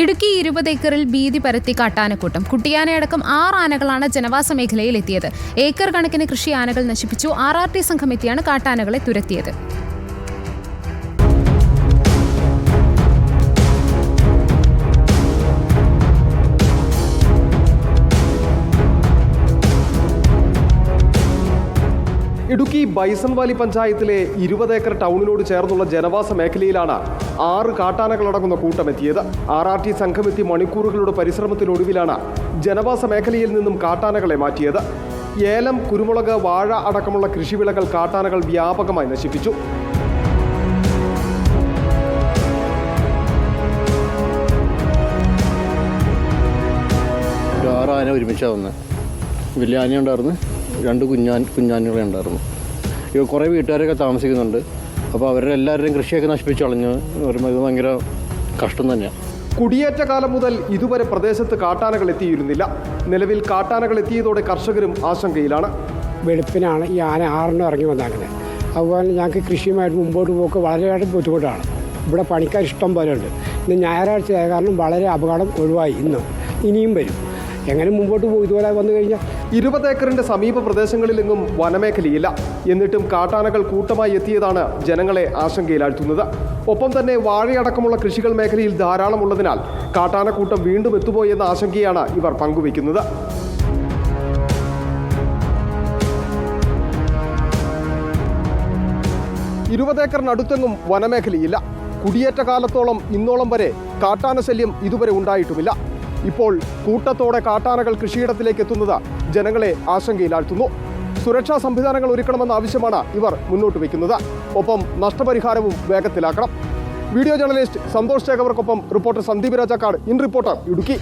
ഇടുക്കി 20 ഏക്കറിൽ ഭീതി പരത്തി കാട്ടാനക്കൂട്ടം. കുട്ടിയാനയടക്കം 6 ആനകളാണ് ജനവാസ മേഖലയിൽ എത്തിയത്. ഏക്കർ കണക്കിന് കൃഷി ആനകൾ നശിപ്പിച്ചു. RRT സംഘം എത്തിയാണ് കാട്ടാനകളെ തുരത്തിയത്. ഇടുക്കി ബൈസൺവാലി പഞ്ചായത്തിലെ 20 ഏക്കർ ടൗണിനോട് ചേർന്നുള്ള ജനവാസ മേഖലയിലാണ് 6 കാട്ടാനകളടങ്ങുന്ന കൂട്ടമെത്തിയത്. RRT സംഘമെത്തി മണിക്കൂറുകളുടെ പരിശ്രമത്തിനൊടുവിലാണ് ജനവാസ മേഖലയിൽ നിന്നും കാട്ടാനകളെ മാറ്റിയത്. ഏലം, കുരുമുളക്, വാഴ അടക്കമുള്ള കൃഷിവിളകൾ കാട്ടാനകൾ വ്യാപകമായി നശിപ്പിച്ചു. ആന ഒരുമിച്ചാണ് വന്നത്. വലിയ ആനയുണ്ടായിരുന്നു, 2 കുഞ്ഞാനുകളെ ഉണ്ടായിരുന്നു. കുറേ വീട്ടുകാരൊക്കെ താമസിക്കുന്നുണ്ട്. അപ്പോൾ അവരുടെ എല്ലാവരുടെയും കൃഷിയൊക്കെ നശിപ്പിച്ച് കളഞ്ഞ് പറയുമ്പോൾ ഇത് ഭയങ്കര കഷ്ടം തന്നെയാണ്. കുടിയേറ്റ കാലം മുതൽ ഇതുവരെ പ്രദേശത്ത് കാട്ടാനകൾ എത്തിയിരുന്നില്ല. നിലവിൽ കാട്ടാനകൾ എത്തിയതോടെ കർഷകരും ആശങ്കയിലാണ്. വെളുപ്പിനാണ് ഈ ആന 6 ഇറങ്ങി വന്നേക്കുന്നത്. അതുപോലെ ഞങ്ങൾക്ക് കൃഷിയുമായിട്ട് മുമ്പോട്ട് പോക്ക് വളരെയേറെ ബുദ്ധിമുട്ടാണ്. ഇവിടെ പണിക്കാർ ഇഷ്ടം പോലെ ഉണ്ട്. ഇന്ന് ഞായറാഴ്ച ആയ കാരണം വളരെ അപകടം ഒഴിവായി. ഇനിയും വരും. എങ്ങനെ മുമ്പോട്ട് പോകും ഇതുപോലെ വന്നു കഴിഞ്ഞാൽ? 20 ഏക്കറിന്റെ സമീപ പ്രദേശങ്ങളിലെങ്ങും വനമേഖലയില്ല. എന്നിട്ടും കാട്ടാനകൾ കൂട്ടമായി എത്തിയതാണ് ജനങ്ങളെ ആശങ്കയിലാഴ്ത്തുന്നത്. ഒപ്പം തന്നെ വാഴയടക്കമുള്ള കൃഷികൾ മേഖലയിൽ ധാരാളമുള്ളതിനാൽ കാട്ടാനക്കൂട്ടം വീണ്ടും എത്തുമോ എന്ന ആശങ്കയാണ് ഇവർ പങ്കുവയ്ക്കുന്നത്. ഏക്കറിനടുത്തെങ്ങും വനമേഖലയില്ല. കുടിയേറ്റ കാലത്തോളം ഇന്നോളം വരെ കാട്ടാന ശല്യം ഇതുവരെ ഉണ്ടായിട്ടുമില്ല. ഇപ്പോൾ കൂട്ടത്തോടെ കാട്ടാനകൾ കൃഷിയിടത്തിലേക്ക് എത്തുന്നത് ജനങ്ങളെ ആശങ്കയിലാഴ്ത്തുന്നു. സുരക്ഷാ സംവിധാനങ്ങൾ ഒരുക്കണമെന്ന ആവശ്യമാണ് ഇവർ മുന്നോട്ട് വയ്ക്കുന്നത്. ഒപ്പം നഷ്ടപരിഹാരവും വേഗത്തിലാക്കണം. വീഡിയോ ജേർണലിസ്റ്റ് സന്തോഷ് ചേകവർക്കൊപ്പം reporter Sandeep Rajakkad, in reporter, Idukki.